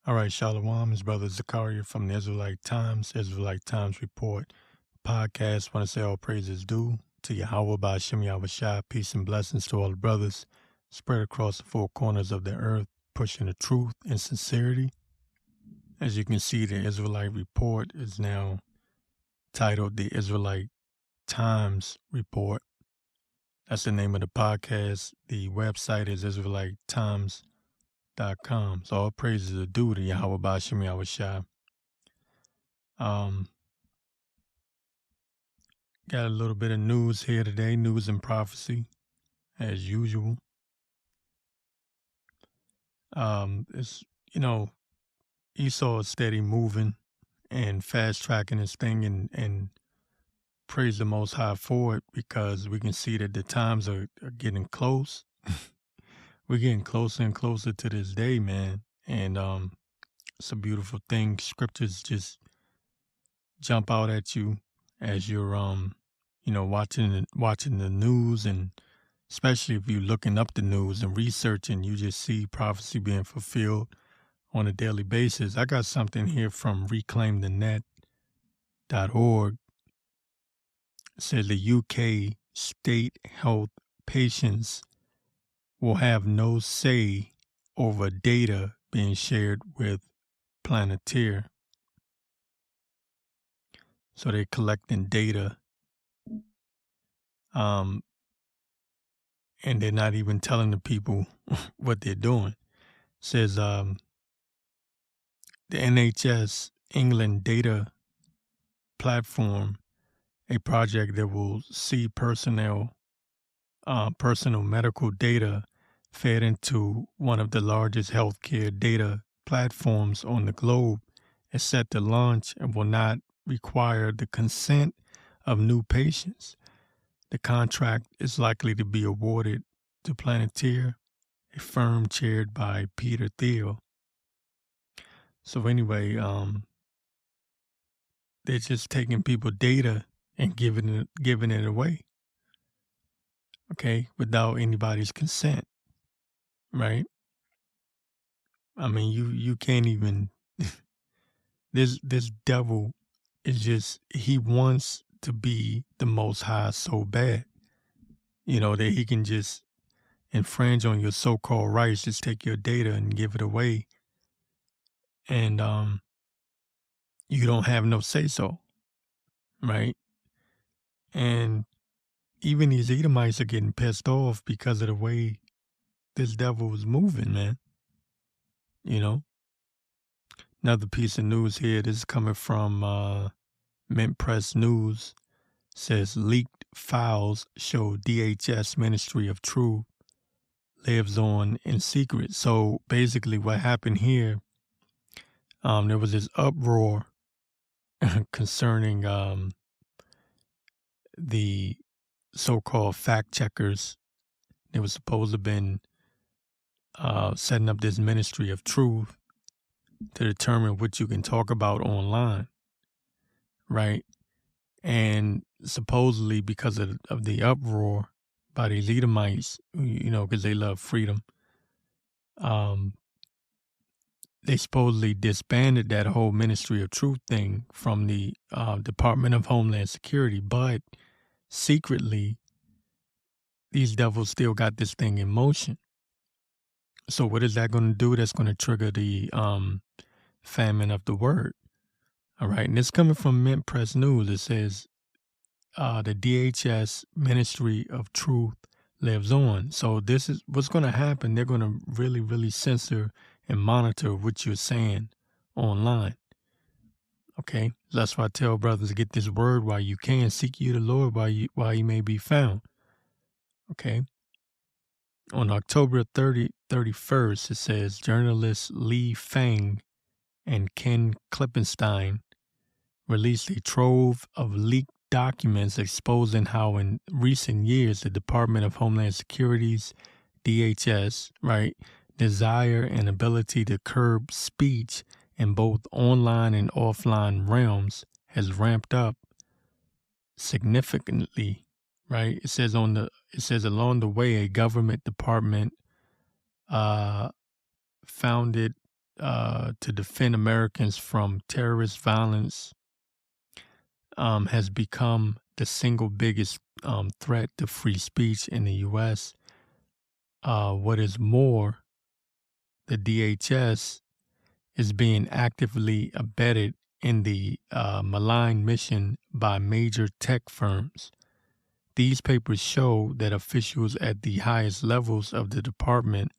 All right, Shalom, his brother Zakaria from the Israelite Times Report podcast. Want to say all praises due to Yahweh Ba'Shem Yahushua. Peace and blessings to all the brothers spread across the four corners of the earth, pushing the truth and sincerity. As you can see, the Israelite Report is now titled the Israelite Times Report. That's the name of the podcast. The website is IsraeliteTimes.com. So all praises are due to Yahweh Ba'Shem Yahushua. Got a little bit of news here today, news and prophecy, as usual. It's, Esau is steady moving and fast tracking his thing and praise the Most High for it, because we can see that the times are getting close. We're getting closer and closer to this day, man. And it's a beautiful thing. Scriptures just jump out at you as you're watching the news, and especially if you're looking up the news and researching, you just see prophecy being fulfilled on a daily basis. I got something here from reclaimthenet.org. It says the UK state health patients will have no say over data being shared with Planeteer. So they're collecting data, and they're not even telling the people what they're doing. It says the NHS England data platform, a project that will see personal medical data fed into one of the largest healthcare data platforms on the globe, is set to launch and will not require the consent of new patients. The contract is likely to be awarded to Planeteer, a firm chaired by Peter Thiel. So anyway, they're just taking people data and giving it away, okay, without anybody's consent, right? I mean, you can't even. This devil is just, he wants to be the Most High so bad, that he can just infringe on your so-called rights, just take your data and give it away, and you don't have no say-so, right? And even these Edomites are getting pissed off because of the way this devil was moving, man. Another piece of news here. This is coming from Mint Press News. Says leaked files show DHS Ministry of Truth lives on in secret. So basically what happened here, there was this uproar concerning the so-called fact checkers. They were supposed to have been setting up this Ministry of Truth to determine what you can talk about online, right? And supposedly because of the uproar by these Edomites, because they love freedom, they supposedly disbanded that whole Ministry of Truth thing from the Department of Homeland Security, but secretly, these devils still got this thing in motion. So what is that going to do? That's going to trigger the famine of the word. All right. And it's coming from Mint Press News. It says the DHS Ministry of Truth lives on. So this is what's going to happen. They're going to really, really censor and monitor what you're saying online. Okay. That's why I tell brothers to get this word while you can. Seek you the Lord while he may be found. Okay. On October 31st, it says journalists Lee Fang and Ken Klippenstein released a trove of leaked documents exposing how in recent years the Department of Homeland Security's DHS, right, desire and ability to curb speech in both online and offline realms has ramped up significantly, right? It says along the way, a government department founded to defend Americans from terrorist violence has become the single biggest threat to free speech in the U.S. What is more, the DHS is being actively abetted in the malign mission by major tech firms. These papers show that officials at the highest levels of the department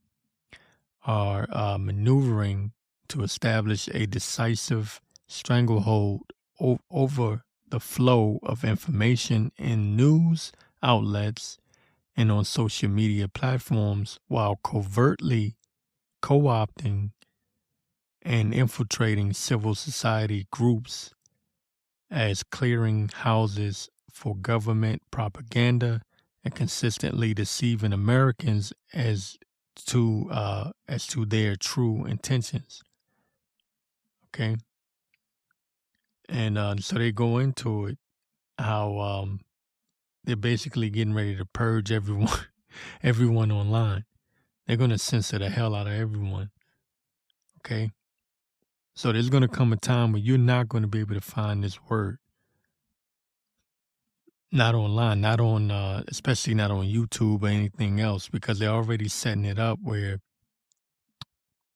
are maneuvering to establish a decisive stranglehold over the flow of information in news outlets and on social media platforms while covertly co-opting and infiltrating civil society groups as clearing houses for government propaganda and consistently deceiving Americans as to their true intentions. Okay, and so they go into it how they're basically getting ready to purge everyone, everyone online. They're going to censor the hell out of everyone. Okay, so there's going to come a time where you're not going to be able to find this word. Not online, not on, especially not on YouTube or anything else, because they're already setting it up where,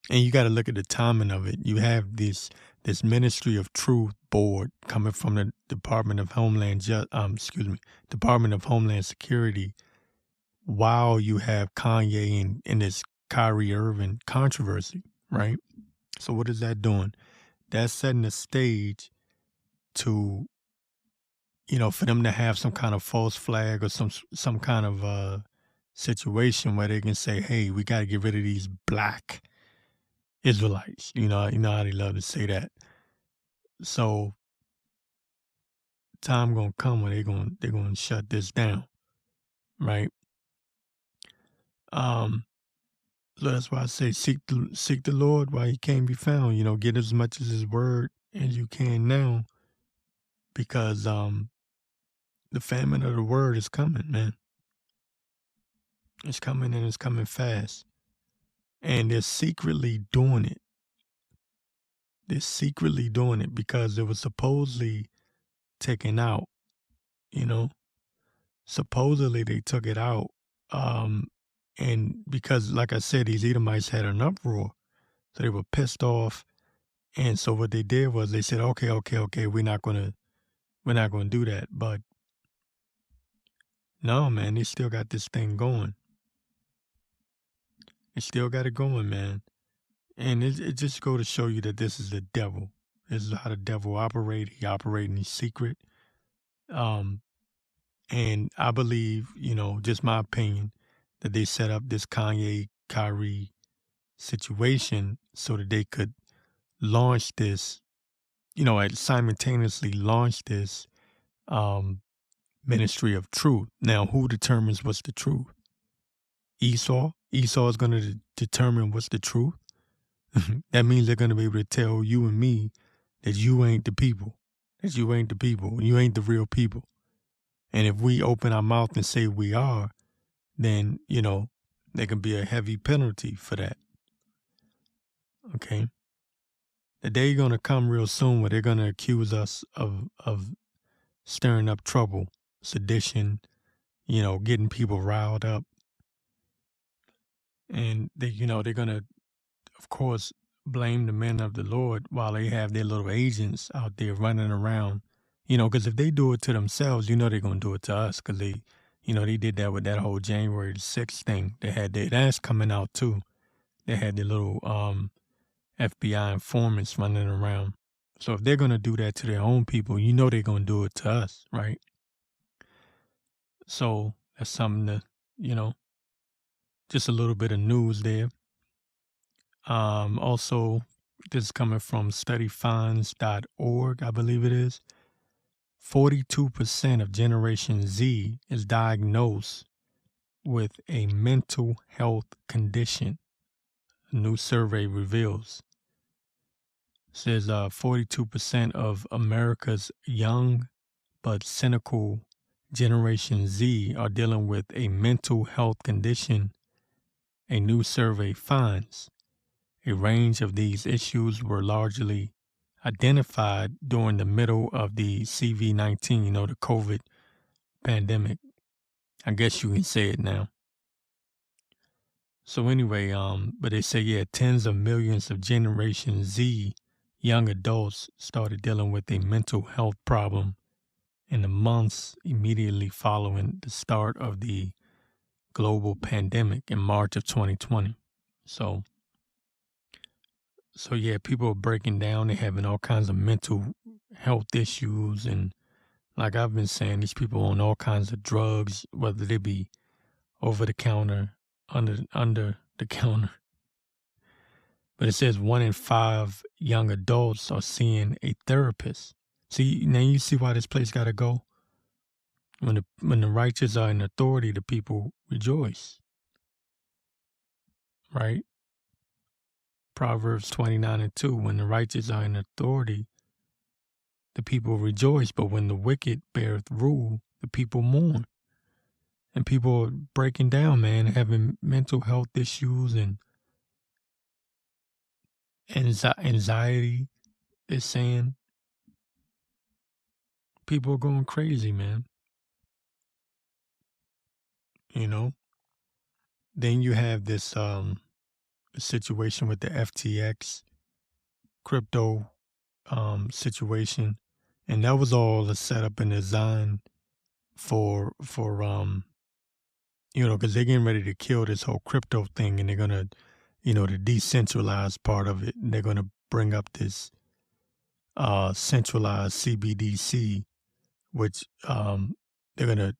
and you got to look at the timing of it. You have this Ministry of Truth board coming from the Department of Homeland Security, while you have Kanye and this Kyrie Irving controversy, right? So what is that doing? That's setting the stage to, for them to have some kind of false flag or some kind of situation where they can say, "Hey, we got to get rid of these black Israelites." You know how they love to say that. So, time gonna come when they're gonna shut this down, right? So that's why I say seek the Lord while He can be found. Get as much of His word as you can now, because the famine of the word is coming, man. It's coming, and it's coming fast. And they're secretly doing it. They're secretly doing it because it was supposedly taken out, Supposedly they took it out. And because, like I said, these Edomites had an uproar. So they were pissed off. And so what they did was they said, okay, we're not gonna do that. But no, man, they still got this thing going. They still got it going, man. And it just go to show you that this is the devil. This is how the devil operates. He operates in secret. And I believe, just my opinion, that they set up this Kanye Kyrie situation so that they could launch this, simultaneously launch this ministry of truth. Now, who determines what's the truth? Esau? Esau is going to determine what's the truth. That means they're going to be able to tell you and me that you ain't the people, you ain't the real people. And if we open our mouth and say we are, then, there can be a heavy penalty for that. Okay? The day going to come real soon where they're going to accuse us of stirring up trouble, sedition, getting people riled up. And they're going to, of course, blame the men of the Lord while they have their little agents out there running around. Because if they do it to themselves, they're going to do it to us, because they did that with that whole January 6th thing. They had that's coming out too. They had their little FBI informants running around. So if they're going to do that to their own people, they're going to do it to us, right? So that's something to, just a little bit of news there. Also, this is coming from studyfinds.org, I believe it is. 42% of Generation Z is diagnosed with a mental health condition, a new survey reveals. It says 42% of America's young but cynical Generation Z are dealing with a mental health condition, a new survey finds. A range of these issues were largely identified during the middle of the CV-19, the COVID pandemic. I guess you can say it now. So anyway, but they say, yeah, tens of millions of Generation Z young adults started dealing with a mental health problem in the months immediately following the start of the global pandemic in March of 2020. So yeah, people are breaking down. They're having all kinds of mental health issues. And like I've been saying, these people on all kinds of drugs, whether they be over the counter, under the counter. But it says 1 in 5 young adults are seeing a therapist. See, now you see why this place got to go? When the righteous are in authority, the people rejoice. Right? Proverbs 29:2, when the righteous are in authority, the people rejoice. But when the wicked beareth rule, the people mourn. And people are breaking down, man, having mental health issues and anxiety. They're saying people are going crazy, man. Then you have this situation with the FTX crypto situation, and that was all a setup and design for because they're getting ready to kill this whole crypto thing, and they're gonna the decentralized part of it, and they're gonna bring up this centralized CBDC, which they're gonna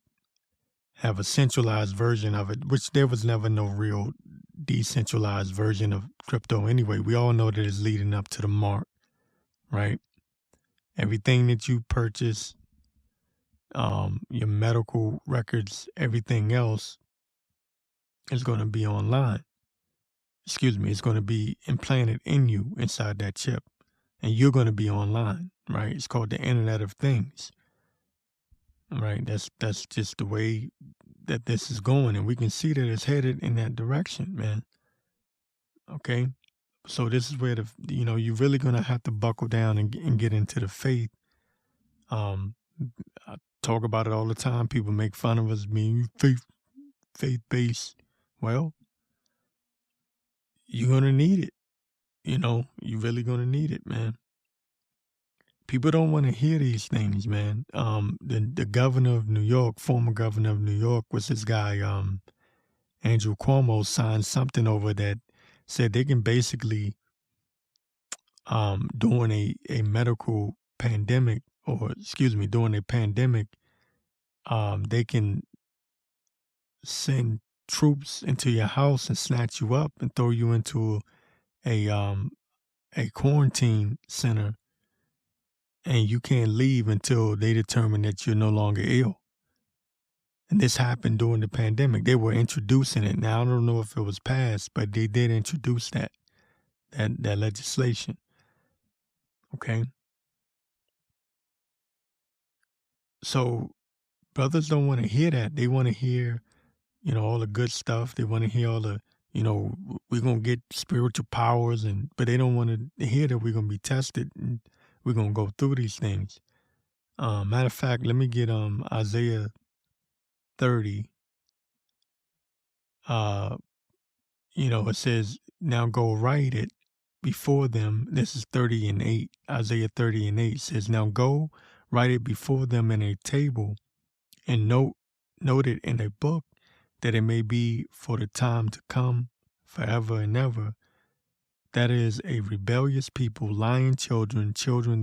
have a centralized version of it, which there was never no real decentralized version of crypto anyway. We all know that it's leading up to the mark, right? Everything that you purchase, your medical records, everything else is going to be online. It's going to be implanted in you inside that chip, and you're going to be online, right? It's called the Internet of Things, right? That's just the way that this is going, and we can see that it's headed in that direction, man. Okay, so this is where you're really gonna have to buckle down and get into the faith. I talk about it all the time. People make fun of us being faith based. Well, you're gonna need it. You're really gonna need it, man. People don't want to hear these things, man. The governor of New York, former governor of New York, was this guy, Andrew Cuomo, signed something over that said they can basically, during a medical pandemic, during a pandemic, they can send troops into your house and snatch you up and throw you into a quarantine center, and you can't leave until they determine that you're no longer ill. And this happened during the pandemic. They were introducing it. Now I don't know if it was passed, but they did introduce that legislation. Okay. So brothers don't want to hear that. They want to hear, all the good stuff. They want to hear all the, we're going to get spiritual powers, but they don't want to hear that we're going to be tested and we're going to go through these things. Matter of fact, let me get Isaiah 30. It says, now go write it before them. This is 30:8. Isaiah 30:8 says, now go write it before them in a table and note it in a book, that it may be for the time to come, forever and ever. That is a rebellious people, lying children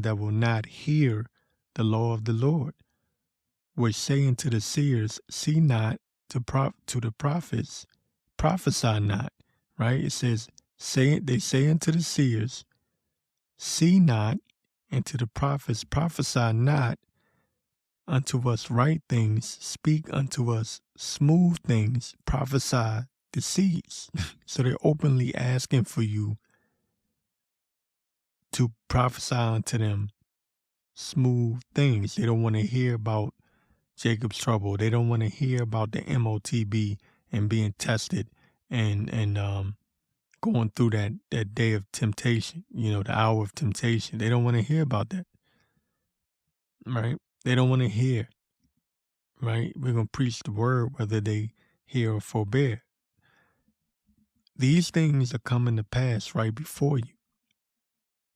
that will not hear the law of the Lord, which say unto the seers, see not, to the prophets, prophesy not. Right? It says, they say unto the seers, see not, and to the prophets, prophesy not unto us right things, speak unto us smooth things, prophesy deceits. So they're openly asking for you to prophesy unto them smooth things. They don't want to hear about Jacob's trouble. They don't want to hear about the MOTB and being tested and going through that day of temptation, the hour of temptation. They don't want to hear about that, right? They don't want to hear, right? We're going to preach the word whether they hear or forbear. These things are coming to pass right before you.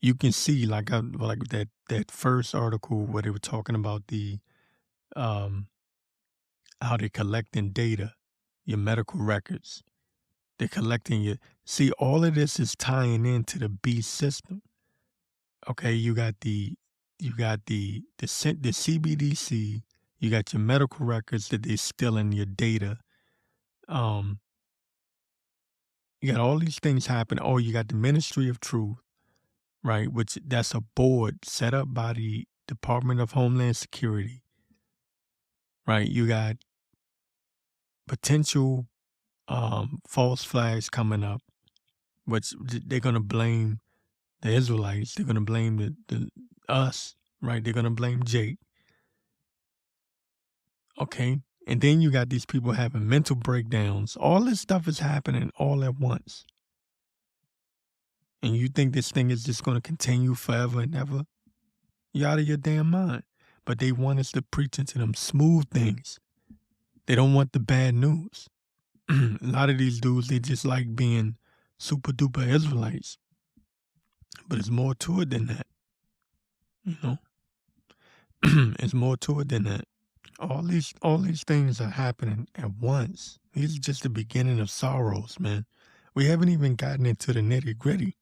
You can see, like that first article where they were talking about the how they're collecting data, your medical records. They're collecting your. See, all of this is tying into the beast system. Okay, you got the CBDC. You got your medical records that they're stealing your data. You got all these things happening. Oh, you got the Ministry of Truth, right? Which that's a board set up by the Department of Homeland Security, right? You got potential false flags coming up, which they're gonna blame the Israelites. They're gonna blame the us, right? They're gonna blame Jake. Okay. And then you got these people having mental breakdowns. All this stuff is happening all at once. And you think this thing is just going to continue forever and ever? You're out of your damn mind. But they want us to preach into them smooth things. They don't want the bad news. A lot of these dudes, they just like being super duper Israelites. But it's more to it than that. It's more to it than that. All these things are happening at once. These are just the beginning of sorrows, man. We haven't even gotten into the nitty gritty.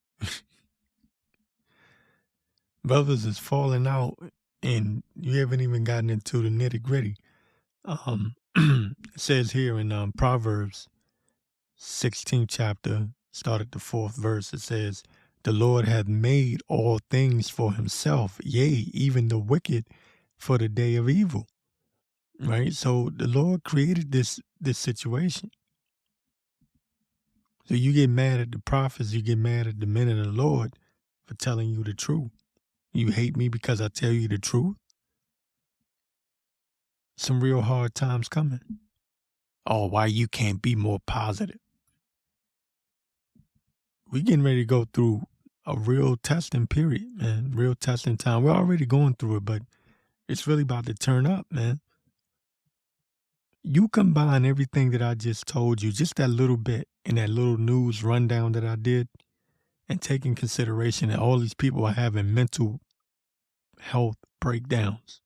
Brothers is falling out, and you haven't even gotten into the nitty gritty. It says here in Proverbs 16th chapter, start at the 4th verse, it says, "The Lord hath made all things for himself, yea, even the wicked for the day of evil." Right? So the Lord created this situation. So you get mad at the prophets, you get mad at the men of the Lord for telling you the truth. You hate me because I tell you the truth? Some real hard times coming. Oh, why you can't be more positive? We getting ready to go through a real testing period, man. Real testing time. We're already going through it, but it's really about to turn up, man. You combine everything that I just told you, just that little bit in that little news rundown that I did, and take in consideration that all these people are having mental health breakdowns.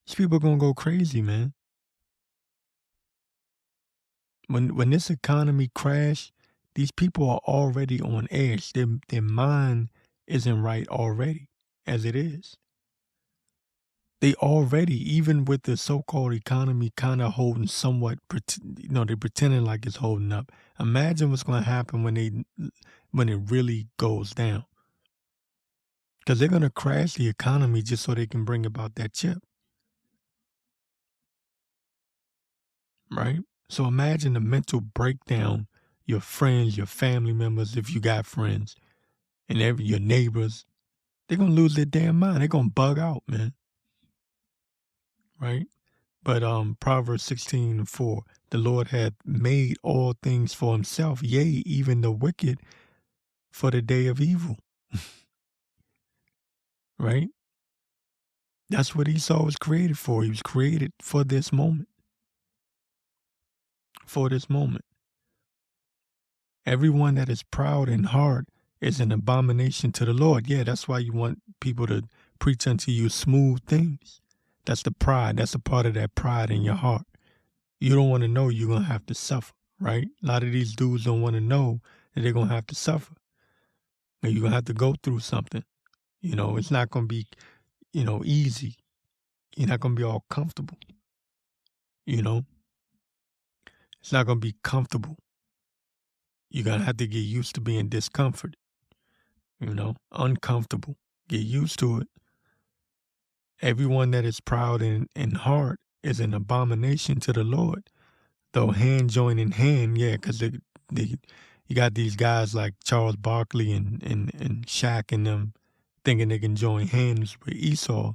These people are going to go crazy, man. When this economy crash, these people are already on edge. Their mind isn't right already, as it is. They already, even with the so-called economy kind of holding somewhat, they're pretending like it's holding up. Imagine what's going to happen when it really goes down. Because they're going to crash the economy just so they can bring about that chip. Right? So imagine the mental breakdown your friends, your family members, if you got friends, and your neighbors, they're going to lose their damn mind. They're going to bug out, man. Right? But Proverbs 16:4, the Lord hath made all things for himself, yea, even the wicked for the day of evil. Right? That's what Esau was created for. He was created for this moment. For this moment. Everyone that is proud in heart is an abomination to the Lord. Yeah, that's why you want people to preach unto you smooth things. That's the pride. That's a part of that pride in your heart. You don't want to know you're going to have to suffer, right? A lot of these dudes don't want to know that they're going to have to suffer. And you're going to have to go through something. It's not going to be, easy. You're not going to be all comfortable. It's not going to be comfortable. You're going to have to get used to being discomforted. Uncomfortable. Get used to it. Everyone that is proud in heart is an abomination to the Lord. Though hand join in hand, yeah, because you got these guys like Charles Barkley and Shaq and them thinking they can join hands with Esau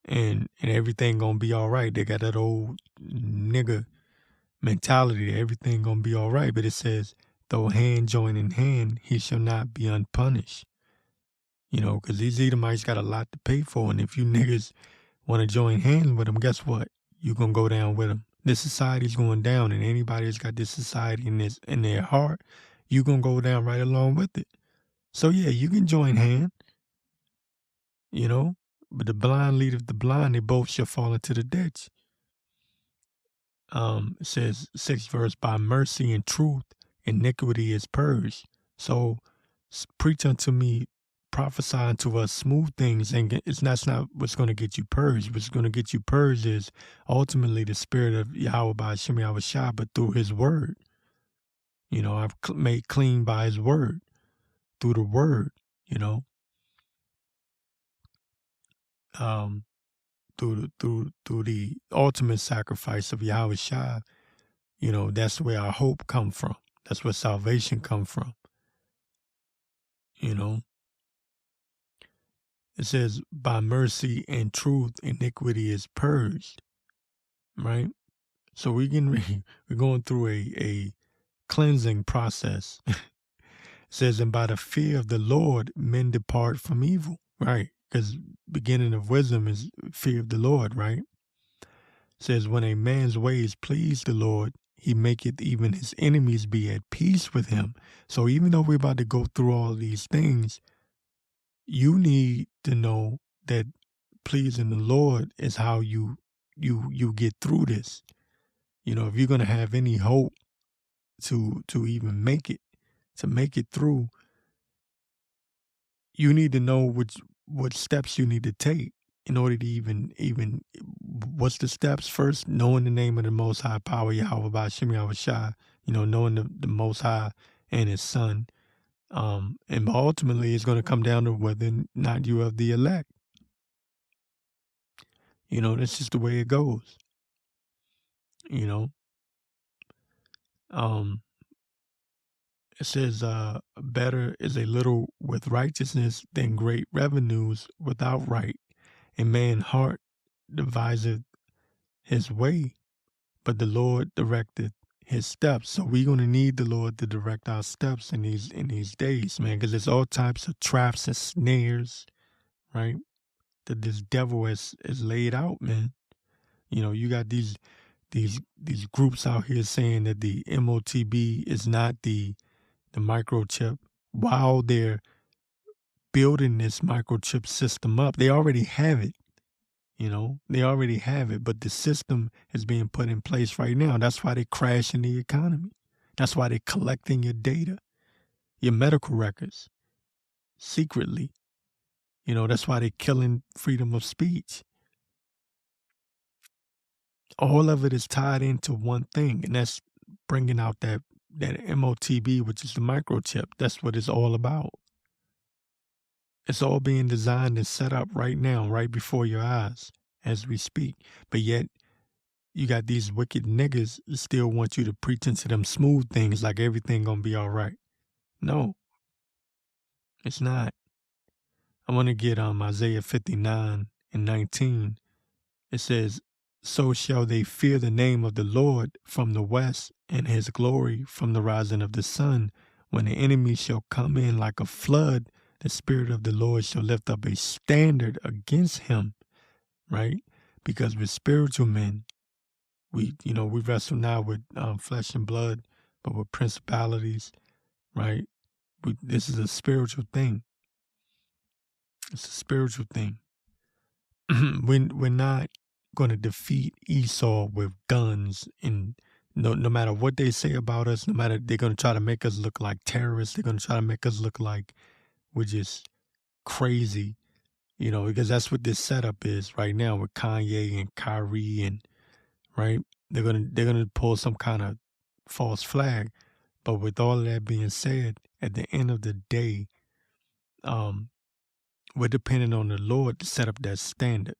and everything gonna be all right. They got that old nigga mentality that everything gonna be all right. But it says, though hand join in hand, he shall not be unpunished. You know, because these Edomites got a lot to pay for. And if you niggas want to join hands with them, guess what? You're going to go down with them. This society's going down, and anybody that's got this society in their heart, you're going to go down right along with it. So, yeah, you can join hand, you know, but the blind leadeth the blind, they both shall fall into the ditch. It says, 6th verse, by mercy and truth, iniquity is purged. So, preach unto me, prophesy unto us smooth things, and that's not what's going to get you purged. What's going to get you purged is ultimately the spirit of Yahweh by Hashem Yahushua, but through his word. You know, I've made clean by his word, through the word, you know. Through the ultimate sacrifice of Yahushua, you know, that's where our hope come from. That's where salvation come from. You know, it says, by mercy and truth, iniquity is purged, right? So we're going through a cleansing process. It says, and by the fear of the Lord, men depart from evil, right? Because beginning of wisdom is fear of the Lord, right? It says, when a man's ways please the Lord, he maketh even his enemies be at peace with him. So even though we're about to go through all these things, you need to know that pleasing the Lord is how you get through this. You know, if you're gonna have any hope to even make it through, you need to know what steps you need to take in order to even what's the steps. First, knowing the name of the Most High Power, Yahweh by Shem Yahushua, you know, knowing the Most High and his son. And ultimately it's going to come down to whether or not you are the elect. You know, that's just the way it goes. You know, it says, better is a little with righteousness than great revenues without right. A man's heart deviseth his way, but the Lord directeth his steps. So we're going to need the Lord to direct our steps in these days, man, because there's all types of traps and snares, right, that this devil is laid out, man. You know, you got these groups out here saying that the MOTB is not the microchip, while they're building this microchip system up. They already have it. You know, they already have it, but the system is being put in place right now. That's why they're crashing the economy. That's why they're collecting your data, your medical records, secretly. You know, that's why they're killing freedom of speech. All of it is tied into one thing, and that's bringing out that MOTB, which is the microchip. That's what it's all about. It's all being designed and set up right now, right before your eyes as we speak. But yet, you got these wicked niggas that still want you to preach into them smooth things like everything gonna be all right. No, it's not. I want to get Isaiah 59:19. It says, so shall they fear the name of the Lord from the west, and his glory from the rising of the sun. When the enemy shall come in like a flood, the Spirit of the Lord shall lift up a standard against him, right? Because we're spiritual men. We wrestle not with flesh and blood, but with principalities, right? This is a spiritual thing. It's a spiritual thing. We're not going to defeat Esau with guns, and no matter what they say about us, no matter, they're going to try to make us look like terrorists. They're going to try to make us look like we're just crazy, you know, because that's what this setup is right now with Kanye and Kyrie, and right, they're gonna pull some kind of false flag. But with all of that being said, at the end of the day, we're depending on the Lord to set up that standard,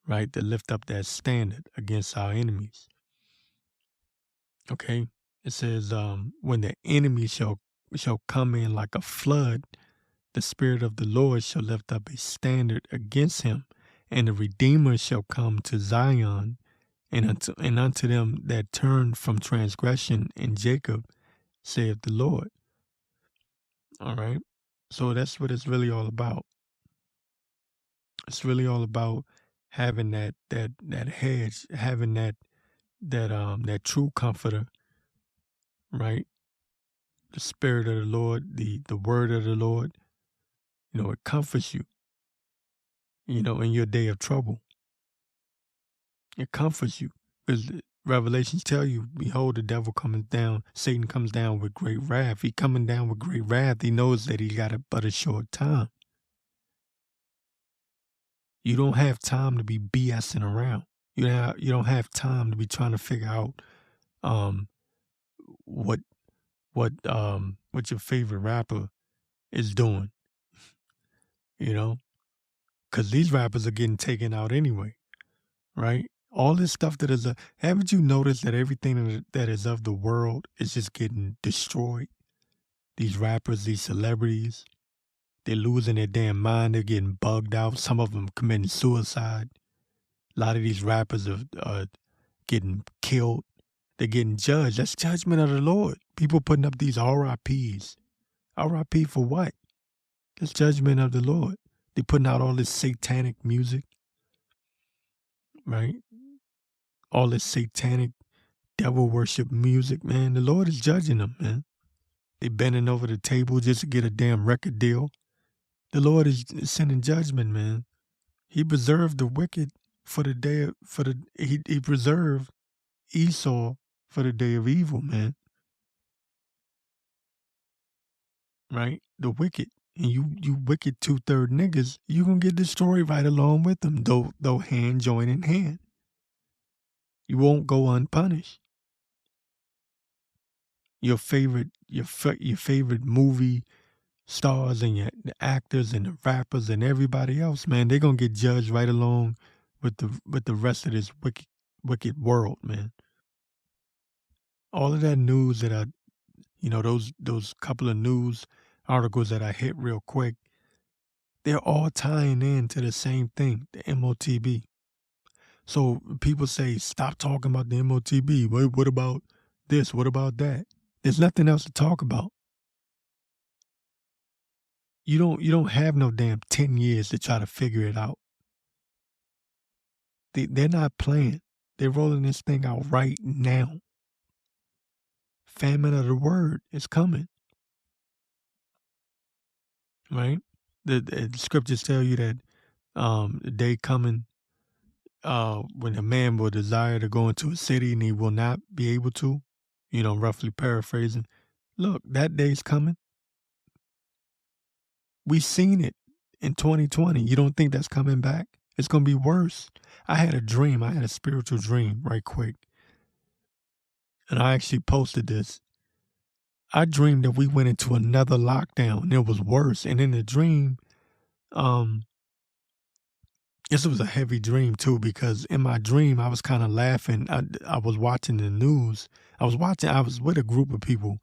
right? To lift up that standard against our enemies. Okay? It says, when the enemy shall come in like a flood, the Spirit of the Lord shall lift up a standard against him, and the Redeemer shall come to Zion, and unto them that turn from transgression in Jacob saith the Lord. All right. So that's what it's really all about. It's really all about having that hedge, having that true comforter, right? The spirit of the Lord, the word of the Lord, it comforts you, in your day of trouble. It comforts you. Because Revelations tell you, behold, the devil coming down, Satan comes down with great wrath. He coming down with great wrath. He knows that he got but a short time. You don't have time to be BSing around. You don't have time to be trying to figure out what what your favorite rapper is doing, because these rappers are getting taken out anyway, right? All this stuff that is haven't you noticed that everything that is of the world is just getting destroyed? These rappers, these celebrities, they're losing their damn mind. They're getting bugged out. Some of them committing suicide. A lot of these rappers are getting killed. They're getting judged. That's judgment of the Lord. People putting up these RIPs. RIP for what? That's judgment of the Lord. They're putting out all this satanic music, right? All this satanic devil worship music, man. The Lord is judging them, man. They bending over the table just to get a damn record deal. The Lord is sending judgment, man. He preserved the wicked for the day he preserved Esau for the day of evil, man. Right? The wicked. And you wicked 2/3 niggas, you gonna get destroyed right along with them, though hand join in hand. You won't go unpunished. Your favorite movie stars and the actors and the rappers and everybody else, man, they're gonna get judged right along with the rest of this wicked world, man. All of that news that those couple of news articles that I hit real quick, they're all tying in to the same thing, the MOTB. So people say, stop talking about the MOTB. What about this? What about that? There's nothing else to talk about. You don't have no damn 10 years to try to figure it out. They're not playing. They're rolling this thing out right now. Famine of the word is coming. Right? The scriptures tell you that the day coming when a man will desire to go into a city and he will not be able to, roughly paraphrasing. Look, that day's coming. We've seen it in 2020. You don't think that's coming back? It's going to be worse. I had a dream. I had a spiritual dream right quick. And I actually posted this. I dreamed that we went into another lockdown and it was worse. And in the dream, this was a heavy dream too, because in my dream, I was kind of laughing. I was watching the news. I was with a group of people,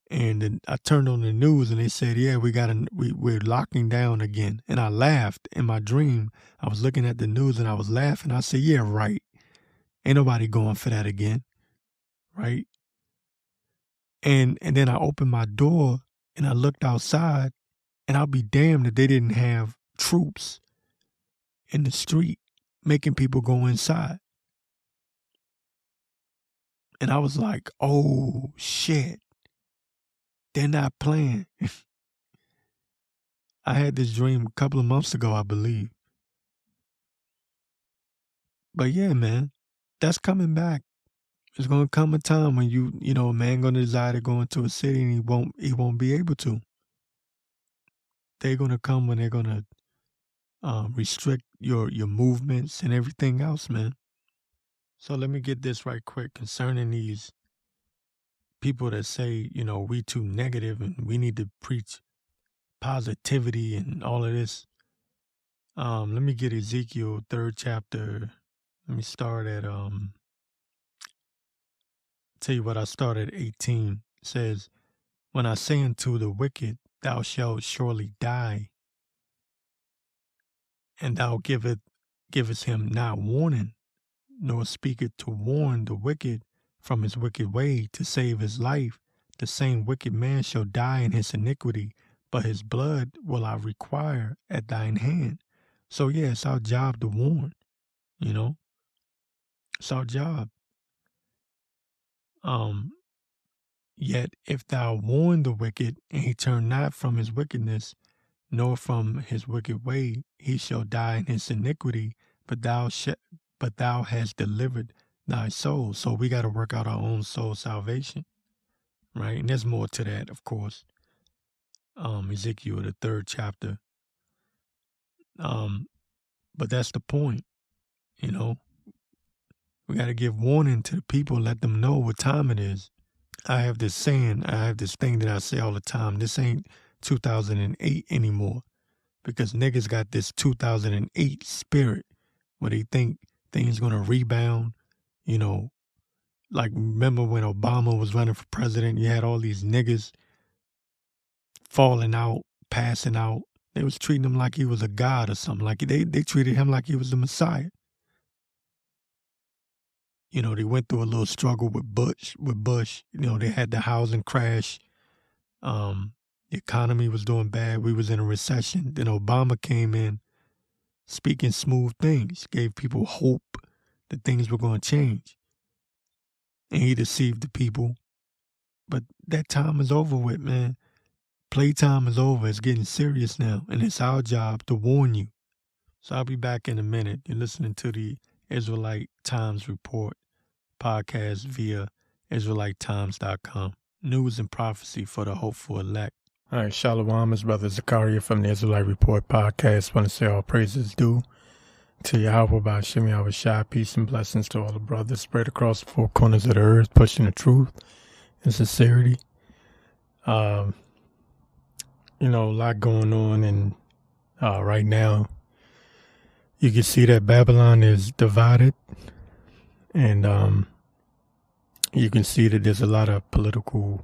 and then I turned on the news and they said, yeah, we're locking down again. And I laughed in my dream. I was looking at the news and I was laughing. I said, yeah, right. Ain't nobody going for that again. Right. And then I opened my door and I looked outside, and I'll be damned if they didn't have troops in the street making people go inside. And I was like, oh, shit. They're not playing. I had this dream a couple of months ago, I believe. But yeah, man, that's coming back. There's going to come a time when a man going to desire to go into a city and he won't be able to. They're going to come when they're going to restrict your movements and everything else, man. So let me get this right quick concerning these people that say, we too negative and we need to preach positivity and all of this. Let me get Ezekiel 3rd chapter. Let me start at tell you what, I started at 18. It says, when I say unto the wicked, thou shalt surely die, and thou givest him not warning, nor speaketh to warn the wicked from his wicked way to save his life, the same wicked man shall die in his iniquity, but his blood will I require at thine hand. So yeah, it's our job to warn, you know. It's our job. Yet if thou warn the wicked, and he turn not from his wickedness, nor from his wicked way, he shall die in his iniquity, but thou hast delivered thy soul. So we got to work out our own soul salvation, right? And there's more to that, of course. Ezekiel, the 3rd chapter. But that's the point, you know. We got to give warning to the people, let them know what time it is. I have this thing that I say all the time. This ain't 2008 anymore, because niggas got this 2008 spirit where they think things going to rebound. You know, like remember when Obama was running for president, you had all these niggas falling out, passing out. They was treating him like he was a god or something. Like they treated him like he was the Messiah. You know, they went through a little struggle with Bush. You know, they had the housing crash. The economy was doing bad. We was in a recession. Then Obama came in speaking smooth things, gave people hope that things were going to change. And he deceived the people. But that time is over with, man. Playtime is over. It's getting serious now. And it's our job to warn you. So I'll be back in a minute. You're listening to the Israelite Times Report podcast via IsraeliteTimes.com. News and prophecy for the hopeful elect. All right, Shalom, it's Brother Zakaria from the Israelite Report podcast. Want to say all praises due to Yahweh by Shem Yahweh Shai. Peace and blessings to all the brothers spread across the 4 corners of the earth, pushing the truth and sincerity. You know, a lot going on, and right now you can see that Babylon is divided, and you can see that there's a lot of political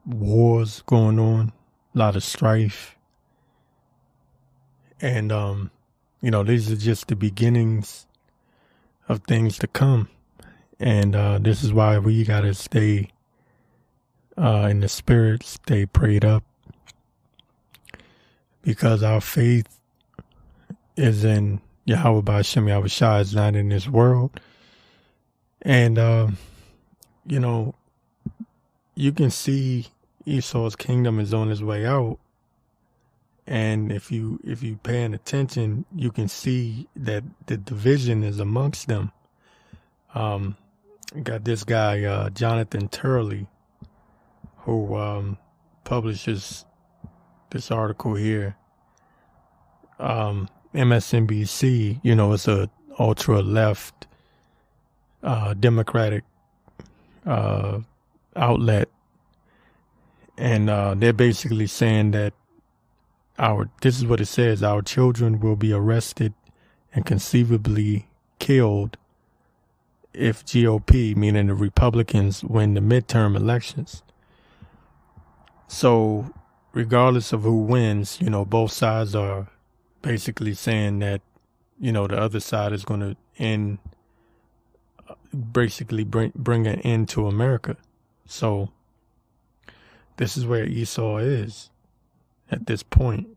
wars going on, a lot of strife. And, you know, these are just the beginnings of things to come. And this is why we got to stay in the spirit, stay prayed up. Because our faith is in Yahweh by Shem Yahweh Shai, is not in this world. And, you know, you can see Esau's kingdom is on his way out. And if you paying attention, you can see that the division is amongst them. Got this guy, Jonathan Turley, who publishes this article here. MSNBC, you know, it's a ultra left Democratic outlet, and they're basically saying that this is what it says: our children will be arrested and conceivably killed if GOP, meaning the Republicans, win the midterm elections. So regardless of who wins, you know, both sides are basically saying that, you know, the other side is going to basically bring an end to America. So this is where Esau is at this point.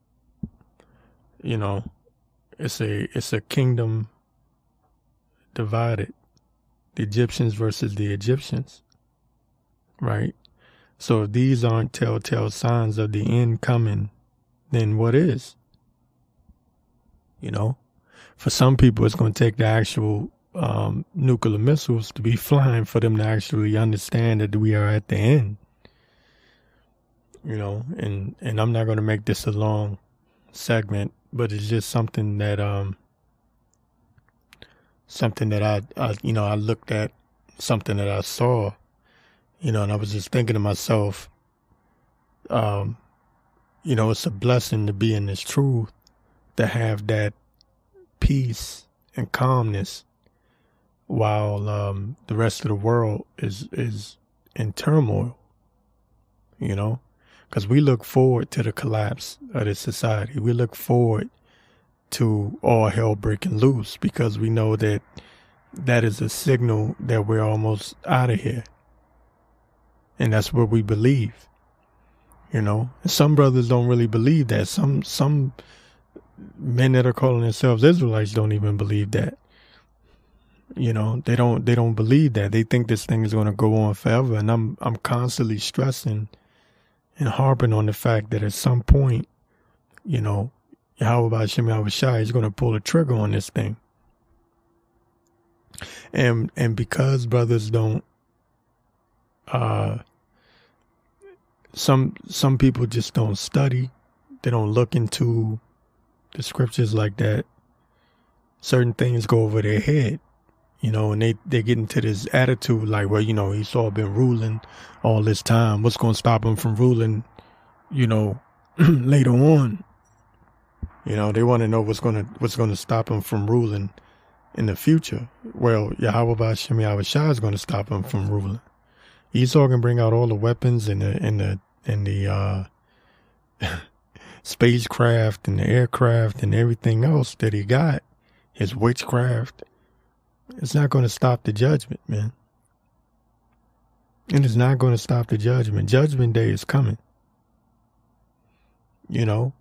You know, it's a kingdom divided. The Egyptians versus the Egyptians, right? So if these aren't telltale signs of the end coming, then what is? You know, for some people, it's going to take the actual nuclear missiles to be flying for them to actually understand that we are at the end. You know, and I'm not going to make this a long segment, but it's just something that I looked at, something that I saw, you know, and I was just thinking to myself, you know, it's a blessing to be in this truth, to have that peace and calmness while the rest of the world is in turmoil, you know, because we look forward to the collapse of this society. We look forward to all hell breaking loose because we know that is a signal that we're almost out of here. And that's what we believe. You know, some brothers don't really believe that. Some men that are calling themselves Israelites don't even believe that. You know, they don't believe that. They think this thing is going to go on forever. And I'm constantly stressing and harping on the fact that at some point, you know, Yahweh Hashem Yahushai is going to pull the trigger on this thing. And because brothers don't, some people just don't study. They don't look into the scriptures like that. Certain things go over their head, you know, and they get into this attitude like, well, you know, Esau been ruling all this time. What's going to stop him from ruling, you know, later on? You know, they want to know what's going to stop him from ruling in the future. Well, Yahweh Hashem Yahushai is going to stop him from ruling. Esau can bring out all the weapons and the spacecraft and the aircraft and everything else that he got, his witchcraft. It's not going to stop the judgment, man. It is not going to stop the judgment. Judgment day is coming. You know,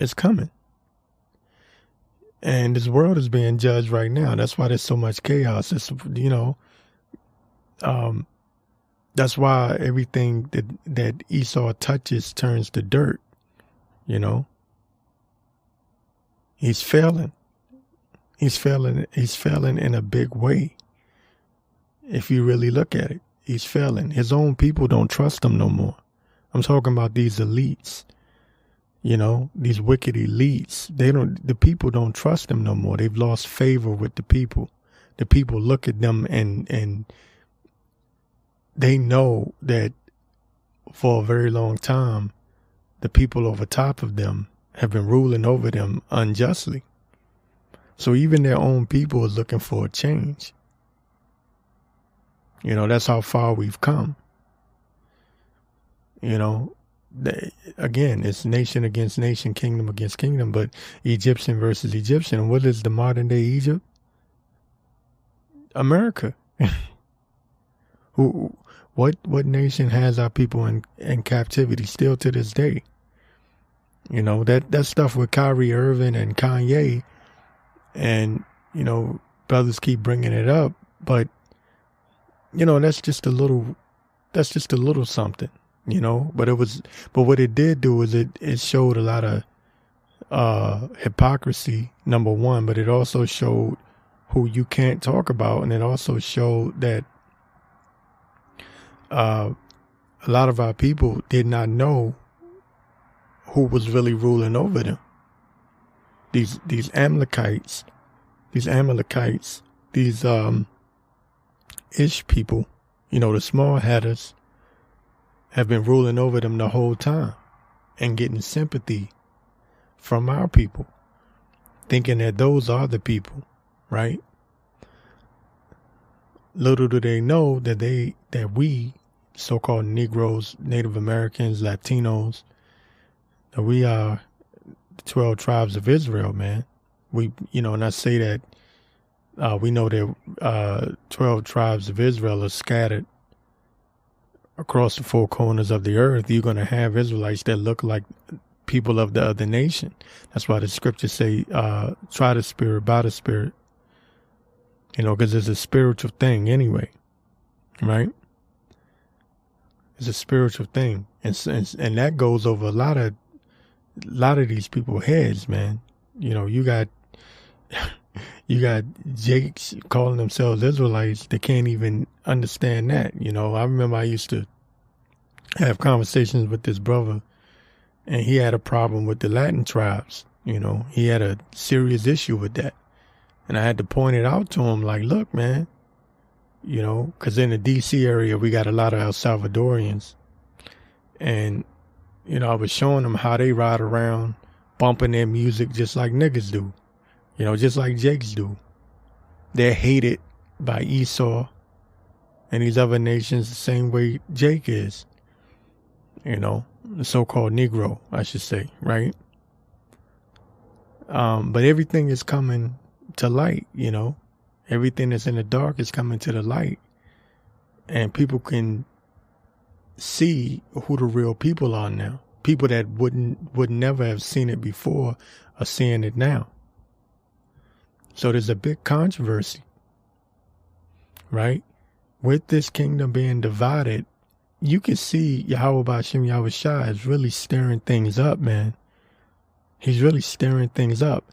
it's coming. And this world is being judged right now. That's why there's so much chaos. It's, you know, that's why everything that Esau touches turns to dirt. You know, he's failing. He's failing in a big way. If you really look at it, he's failing. His own people don't trust him no more. I'm talking about these elites. You know, these wicked elites, the people don't trust them no more. They've lost favor with the people. The people look at them and they know that for a very long time, the people over top of them have been ruling over them unjustly. So even their own people is looking for a change. You know, that's how far we've come. You know, again, it's nation against nation, kingdom against kingdom, but Egyptian versus Egyptian. And what is the modern day Egypt? America. What nation has our people in captivity still to this day? You know, that stuff with Kyrie Irving and Kanye, and, you know, brothers keep bringing it up, but, you know, that's just a little something. You know, but what it did do is it showed a lot of hypocrisy, number one, but it also showed who you can't talk about. And it also showed that a lot of our people did not know who was really ruling over them. These Amalekites, these Ish people, you know, the small hatters, have been ruling over them the whole time and getting sympathy from our people, thinking that those are the people, right? Little do they know that we, so-called Negroes, Native Americans, Latinos, that we are the 12 tribes of Israel, man. We, you know, and I say that we know that 12 tribes of Israel are scattered across the four corners of the earth. You're going to have Israelites that look like people of the other nation. That's why the scriptures say, try the spirit by the spirit, you know, because it's a spiritual thing anyway, right? It's a spiritual thing. And that goes over a lot of these people's heads, man. You know, you got Jakes calling themselves Israelites that can't even understand that. You know, I remember I used to have conversations with this brother, and he had a problem with the Latin tribes. You know, he had a serious issue with that. And I had to point it out to him, like, look, man, you know, because in the D.C. area, we got a lot of El Salvadorians. And, you know, I was showing them how they ride around bumping their music just like niggas do. You know, just like Jakes do. They're hated by Esau and these other nations the same way Jake is. You know, the so-called Negro, I should say, right? But everything is coming to light, you know. Everything that's in the dark is coming to the light. And people can see who the real people are now. People that would never have seen it before are seeing it now. So there's a big controversy, right? With this kingdom being divided, you can see Yahweh Ba'Shem Yahweh Shai is really stirring things up, man. He's really stirring things up.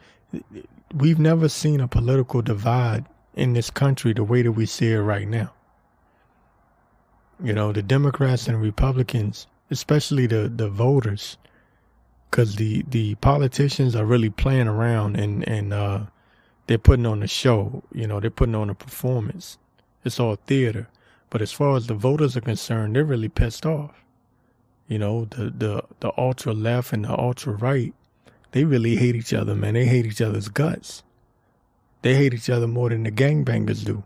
We've never seen a political divide in this country the way that we see it right now. You know, the Democrats and Republicans, especially the voters, because the politicians are really playing around and they're putting on a show. You know, they're putting on a performance. It's all theater. But as far as the voters are concerned, they're really pissed off. You know, the ultra left and the ultra right, they really hate each other, man. They hate each other's guts. They hate each other more than the gangbangers do.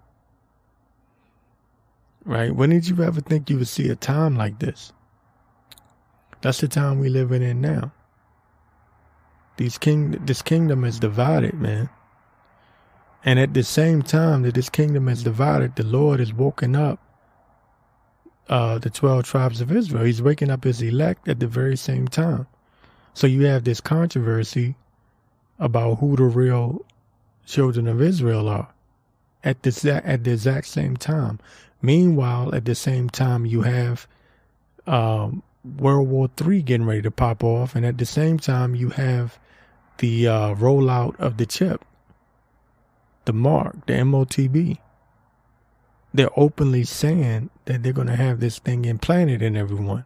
Right? When did you ever think you would see a time like this? That's the time we living in now. This kingdom is divided, man. And at the same time that this kingdom is divided, the Lord is woken up the 12 tribes of Israel. He's waking up his elect at the very same time. So you have this controversy about who the real children of Israel are at the exact same time. Meanwhile, at the same time, you have World War III getting ready to pop off. And at the same time, you have the rollout of the chip, the mark, the MOTB. They're openly saying that they're going to have this thing implanted in everyone.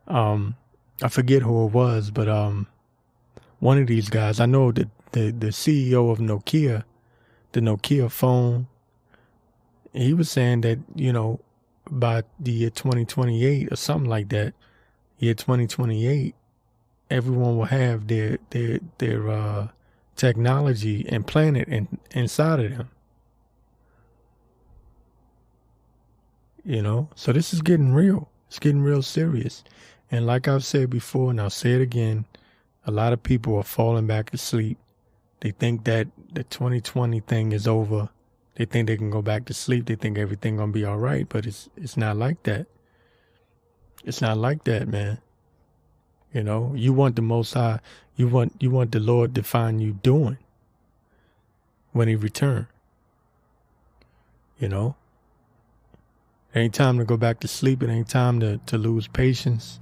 I forget who it was, but one of these guys, I know that the CEO of Nokia, the Nokia phone, he was saying that, you know, by the year 2028 or something like that, year 2028, everyone will have their technology implanted inside of them. You know, so this is getting real. It's getting real serious. And like I've said before, and I'll say it again, a lot of people are falling back asleep. They think that the 2020 thing is over. They think they can go back to sleep. They think everything gonna be all right, but it's not like that. It's not like that, man. You know, you want the Most High, you want the Lord to find you doing when He return. You know, it ain't time to go back to sleep. It ain't time to lose patience.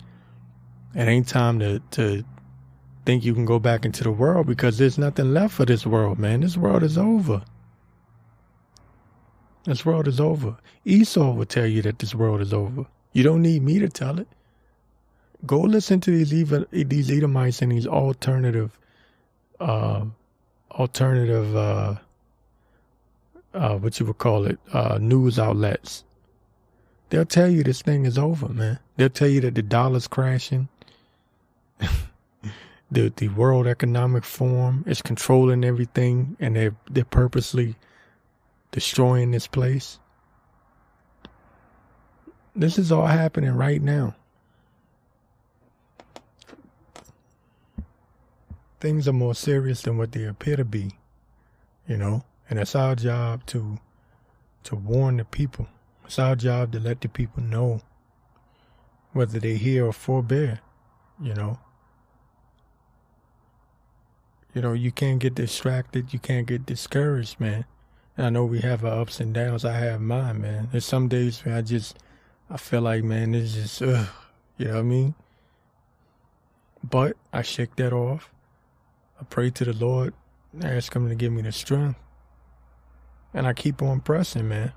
It ain't time to think you can go back into the world, because there's nothing left for this world, man. This world is over. This world is over. Esau will tell you that this world is over. You don't need me to tell it. Go listen to these Edomites and these alternative what you would call it, news outlets. They'll tell you this thing is over, man. They'll tell you that the dollar's crashing. The World Economic Forum is controlling everything, and they're purposely destroying this place. This is all happening right now. Things are more serious than what they appear to be, you know, and it's our job to warn the people. It's our job to let the people know, whether they hear or forbear, you know. You know, you can't get distracted. You can't get discouraged, man. And I know we have our ups and downs. I have mine, man. There's some days where I feel like, man, it's just, you know what I mean? But I shake that off. I pray to the Lord. I ask Him to give me the strength. And I keep on pressing, man.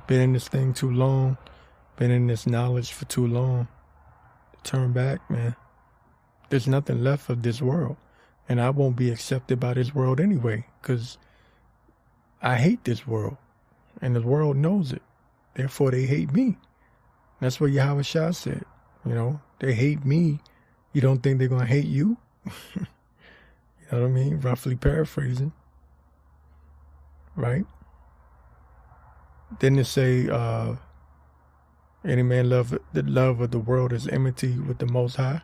Been in this thing too long. Been in this knowledge for too long. Turn back, man. There's nothing left of this world. And I won't be accepted by this world anyway, because I hate this world. And the world knows it. Therefore, they hate me. That's what Yahweh Shah said. You know, they hate me. You don't think they're going to hate you? You know what I mean? Roughly paraphrasing. Right? Didn't it say, any man the love of the world is enmity with the Most High?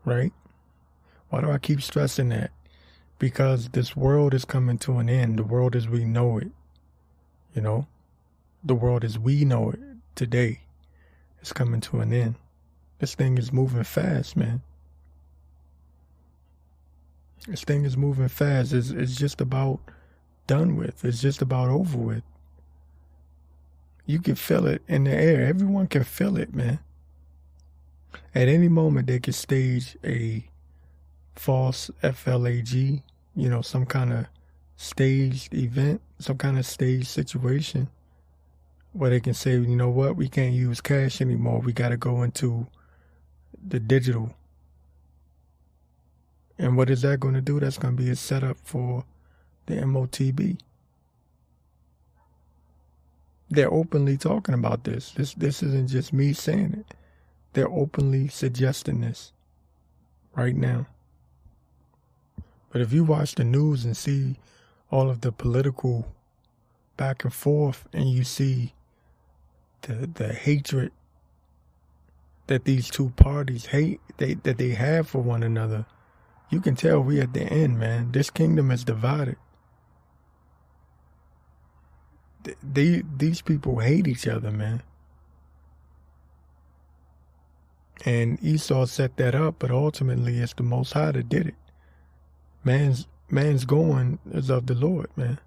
Right? Why do I keep stressing that? Because this world is coming to an end. The world as we know it. You know? the world as we know it today is coming to an end. This thing is moving fast, man. This thing is moving fast. It's just about done with. It's just about over with. You can feel it in the air. Everyone can feel it, man. At any moment, they can stage a false FLAG, some kind of staged event, some kind of staged situation where they can say, you know what, we can't use cash anymore. We got to go into the digital. And what is that going to do? That's going to be a setup for the MOTB. They're openly talking about this. This isn't just me saying it. They're openly suggesting this right now. But if you watch the news and see all of the political back and forth, and you see the hatred that these two parties that they have for one another, you can tell we at the end, man. This kingdom is divided. These people hate each other, man. And Esau set that up, but ultimately it's the Most High that did it. Man's going is of the Lord, man.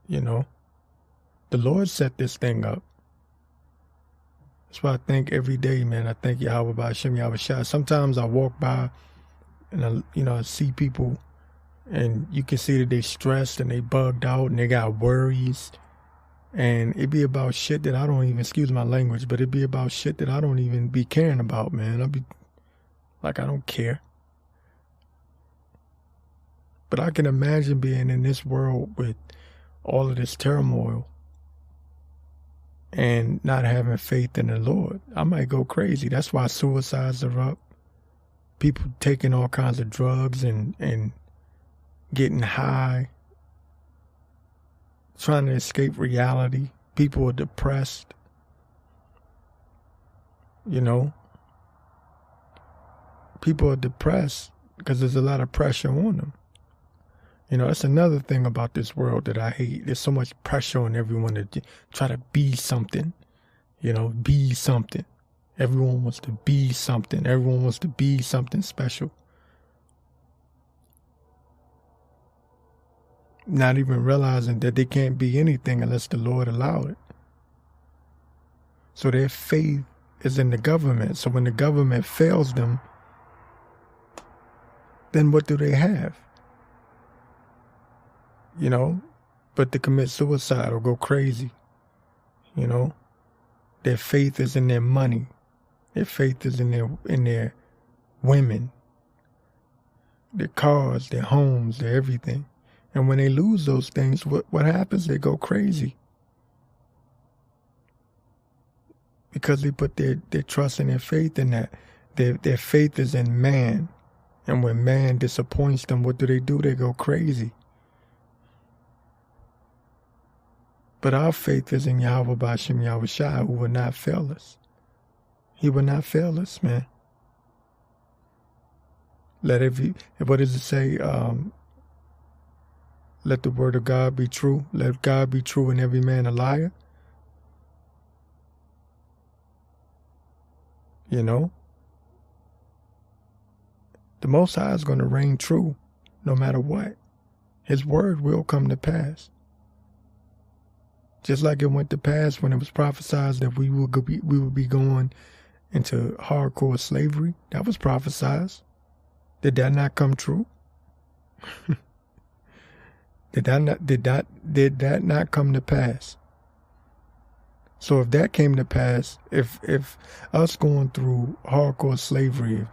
The Lord set this thing up. That's why I think every day, man, I thank Yahweh B'Hashem Yahweh Shai. Sometimes I walk by and I see people, and you can see that they stressed and they bugged out and they got worries. And it be about shit that I don't even, excuse my language, but it be about shit that I don't even be caring about, man. I'll be like, I don't care. But I can imagine being in this world with all of this turmoil and not having faith in the Lord. I might go crazy. That's why suicides are up. People taking all kinds of drugs and getting high, trying to escape reality. People are depressed. People are depressed because there's a lot of pressure on them. That's another thing about this world that I hate. There's so much pressure on everyone to try to be something, be something. Everyone wants to be something. Everyone wants to be something special. Not even realizing that they can't be anything unless the Lord allowed it. So their faith is in the government. So when the government fails them, then what do they have? But to commit suicide or go crazy. Their faith is in their money. Their faith is in their women, their cars, their homes, their everything. And when they lose those things, what happens? They go crazy. Because they put their trust and their faith in that. Their faith is in man. And when man disappoints them, what do? They go crazy. But our faith is in Yahweh B'Hashem Yahweh Shai, who will not fail us. He will not fail us, man. What does it say? Let the word of God be true. Let God be true and every man a liar. The Most High is going to reign true no matter what. His word will come to pass. Just like it went to pass when it was prophesied that we would be going into hardcore slavery. That was prophesied. Did that not come true? Did that not come to pass? So if that came to pass, if us going through hardcore slavery, if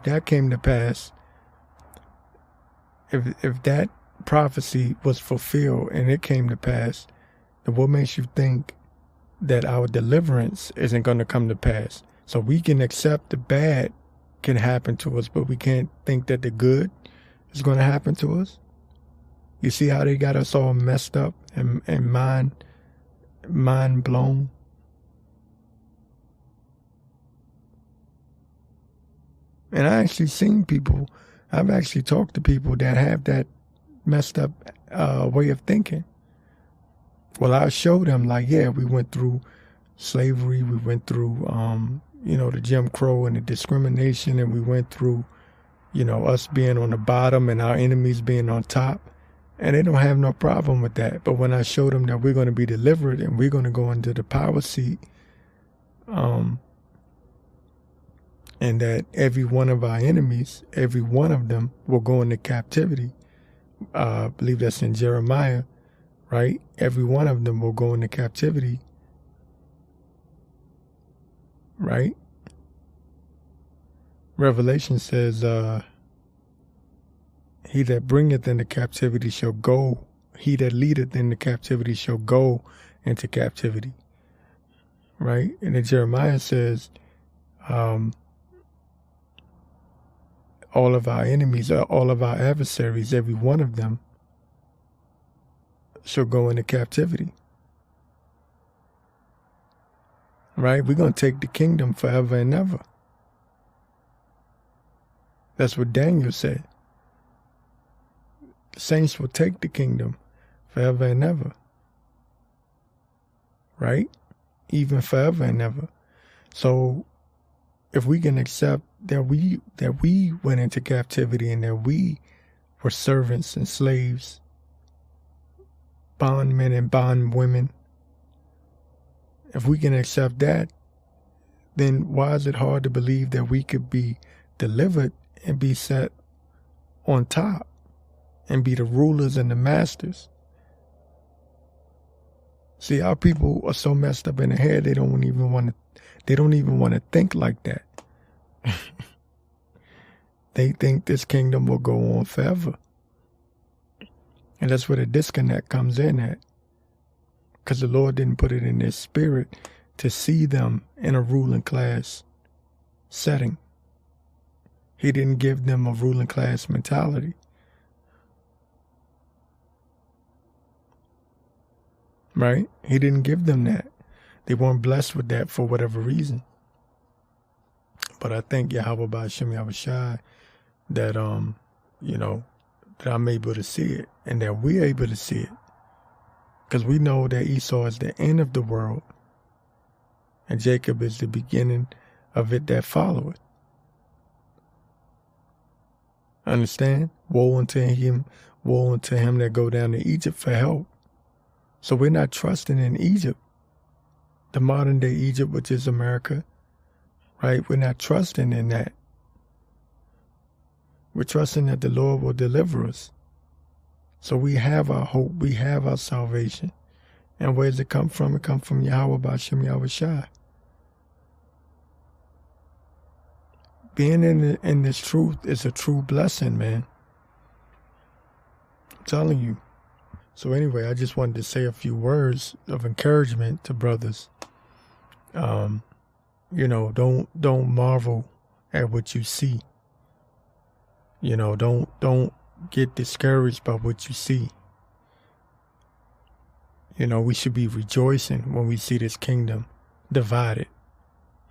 that came to pass, if that prophecy was fulfilled and it came to pass, then what makes you think that our deliverance isn't going to come to pass? So we can accept the bad can happen to us, but we can't think that the good is going to happen to us. You see how they got us all messed up and mind blown? And I've actually talked to people that have that messed up way of thinking. Well, I showed them, like, yeah, we went through slavery, we went through, the Jim Crow and the discrimination, and we went through, us being on the bottom and our enemies being on top. And they don't have no problem with that. But when I showed them that we're going to be delivered and we're going to go into the power seat, and that every one of our enemies, every one of them will go into captivity. I believe that's in Jeremiah, right? Every one of them will go into captivity, right? Revelation says, he that bringeth into captivity shall go. He that leadeth into captivity shall go into captivity, right? And then Jeremiah says, all of our enemies, all of our adversaries, every one of them shall go into captivity. Right? We're going to take the kingdom forever and ever. That's what Daniel said. The saints will take the kingdom forever and ever. Right? Even forever and ever. So if we can accept that we went into captivity and that we were servants and slaves, bondmen and bondwomen, if we can accept that, then why is it hard to believe that we could be delivered and be set on top and be the rulers and the masters? See, our people are so messed up in the head, they don't even want to think like that. They think this kingdom will go on forever. And that's where the disconnect comes in at. Because the Lord didn't put it in their spirit to see them in a ruling class setting. He didn't give them a ruling class mentality. Right? He didn't give them that. They weren't blessed with that for whatever reason. But I thank Yahweh Ba'Shem Yahushai that, that I'm able to see it and that we're able to see it. Because we know that Esau is the end of the world and Jacob is the beginning of it that followeth. Understand? Woe unto him that go down to Egypt for help. So we're not trusting in Egypt, the modern day Egypt, which is America, right? We're not trusting in that. We're trusting that the Lord will deliver us. So we have our hope, we have our salvation. And where does it come from? It comes from Yahweh Ba'Shem Yahushai. Being in this truth is a true blessing, man. I'm telling you. So anyway, I just wanted to say a few words of encouragement to brothers. Don't marvel at what you see. Don't get discouraged by what you see. We should be rejoicing when we see this kingdom divided.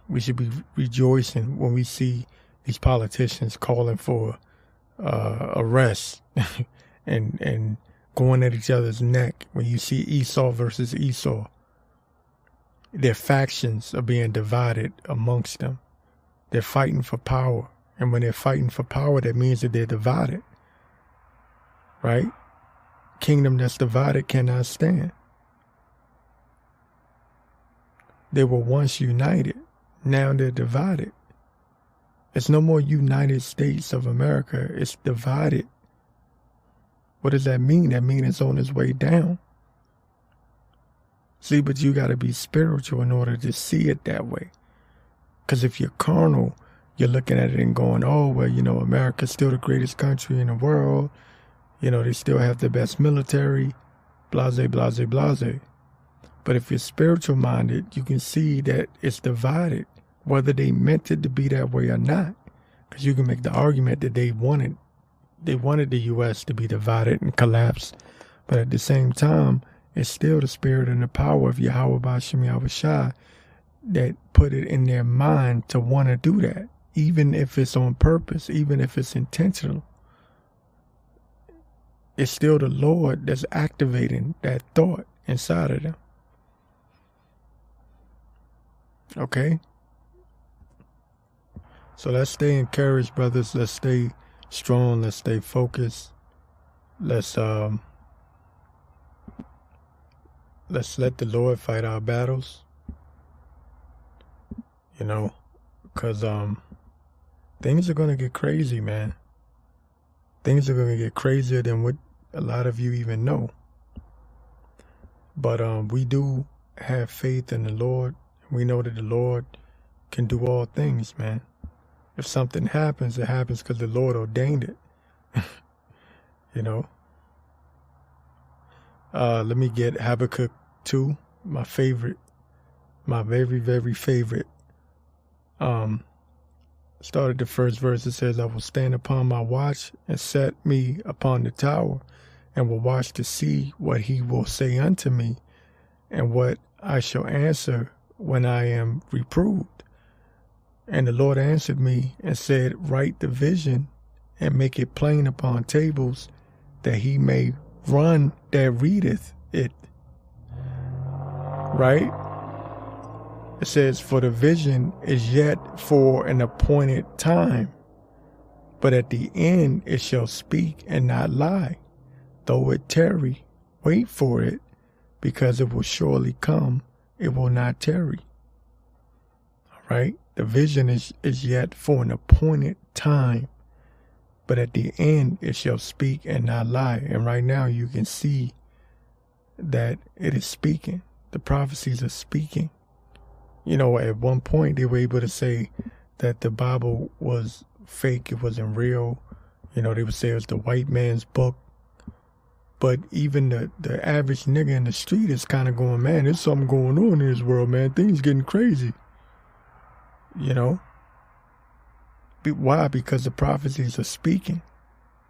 We should be rejoicing when we see these politicians calling for arrest and going at each other's neck. When you see Esau versus Esau, their factions are being divided amongst them. They're fighting for power. And when they're fighting for power, that means that they're divided. Right? Kingdom that's divided cannot stand. They were once united. Now they're divided. It's no more United States of America. It's divided. What does that mean? That means it's on its way down. See, but you got to be spiritual in order to see it that way. Because if you're carnal, you're looking at it and going, oh, well, America's still the greatest country in the world. They still have the best military, blase, blase, blase. But if you're spiritual minded, you can see that it's divided, whether they meant it to be that way or not. Because you can make the argument that they wanted the U.S. to be divided and collapse. But at the same time, it's still the spirit and the power of Yahweh Ba'Shem Yahushai that put it in their mind to want to do that, even if it's on purpose, even if it's intentional. It's still the Lord that's activating that thought. inside of them. Okay? So let's stay encouraged, brothers. Let's stay strong. Let's stay focused. Let's let the Lord fight our battles. You know, because things are gonna get crazy, man. Things are gonna get crazier than what a lot of you even know. But we do have faith in the Lord. We know that the Lord can do all things, man. If something happens, it happens because the Lord ordained it. You know. Let me get Habakkuk 2, my favorite, my very, very favorite. Started the first verse. It says, I will stand upon my watch and set me upon the tower, and will watch to see what he will say unto me, and what I shall answer when I am reproved. And the Lord answered me and said, write the vision and make it plain upon tables, that he may run that readeth it. Right? It says, for the vision is yet for an appointed time, but at the end it shall speak and not lie. Though it tarry, wait for it, because it will surely come, it will not tarry. All right? The vision is yet for an appointed time, but at the end it shall speak and not lie. And right now you can see that it is speaking. The prophecies are speaking. You know, at one point they were able to say that the Bible was fake, it wasn't real. You know, they would say it was the white man's book. But even the average nigga in the street is kind of going, man, there's something going on in this world, man. Things getting crazy. You know? Why? Because the prophecies are speaking,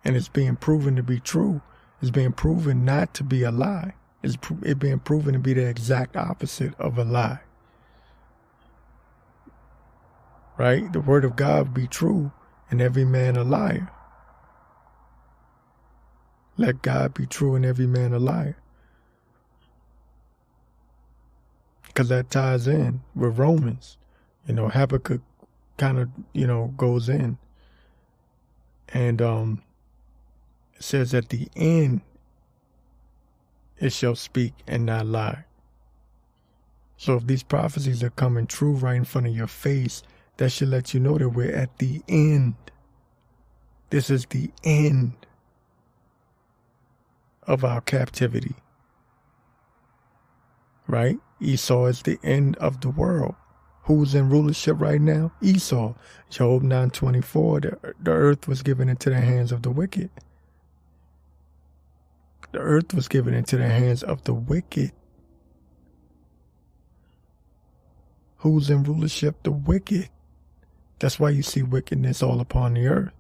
and it's being proven to be true. It's being proven not to be a lie. It's being proven to be the exact opposite of a lie. Right? The word of God be true, and every man a liar. Let God be true and every man a liar. Because that ties in with Romans. You know, Habakkuk kind of, you know, goes in. And it says at the end, it shall speak and not lie. So if these prophecies are coming true right in front of your face, that should let you know that we're at the end. This is the end of our captivity. Right? Esau is the end of the world. Who's in rulership right now? Esau. Job 9:24, the earth was given into the hands of the wicked. The earth was given into the hands of the wicked. Who's in rulership? The wicked. That's why you see wickedness all upon the earth.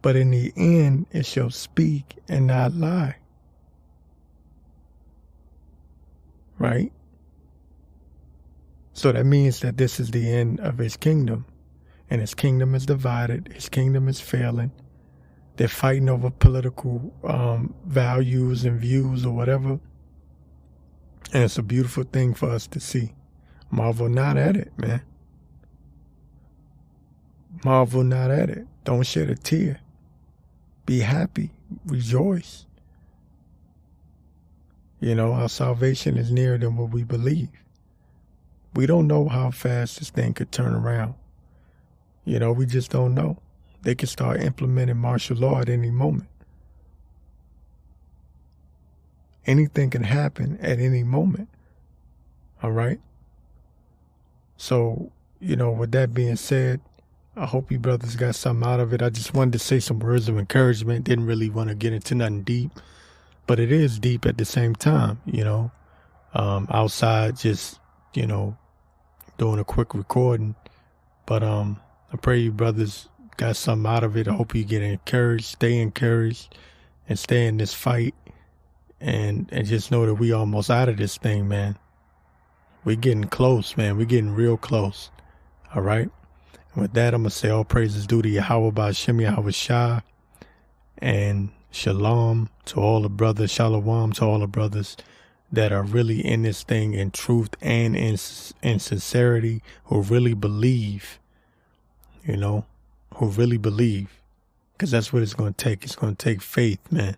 But in the end, it shall speak and not lie. Right? So that means that this is the end of his kingdom. And his kingdom is divided. His kingdom is failing. They're fighting over political values and views or whatever. And it's a beautiful thing for us to see. Marvel not at it, man. Marvel not at it. Don't shed a tear. Be happy. Rejoice. You know, our salvation is nearer than what we believe. We don't know how fast this thing could turn around. You know, we just don't know. They could start implementing martial law at any moment. Anything can happen at any moment. All right? So, you know, with that being said, I hope you brothers got something out of it. I just wanted to say some words of encouragement. Didn't really want to get into nothing deep, but it is deep at the same time, you know. Outside just, you know, doing a quick recording. But I pray you brothers got something out of it. I hope you get encouraged, and stay in this fight. And just know that we almost out of this thing, man. We're getting close, man. We're getting real close. All right? And with that, I'm going to say all praises due to Yahweh Ba'Shem Yahweh Shah. And Shalom to all the brothers. Shalom to all the brothers that are really in this thing in truth and in sincerity, who really believe, who really believe. Because that's what it's going to take. It's going to take faith, man,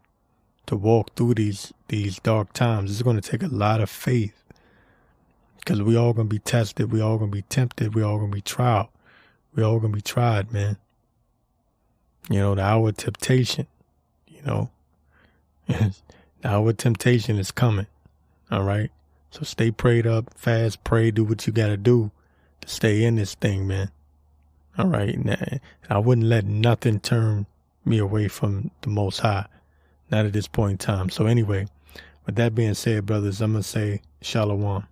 to walk through these dark times. It's going to take a lot of faith. Because we all going to be tested. We all going to be tempted. We all going to be tried. We all going to be tried, man. The hour of temptation, the hour of temptation is coming. All right. So stay prayed up, fast, pray, do what you got to do to stay in this thing, man. All right. And I wouldn't let nothing turn me away from the Most High. Not at this point in time. So anyway, with that being said, brothers, I'm going to say shalom.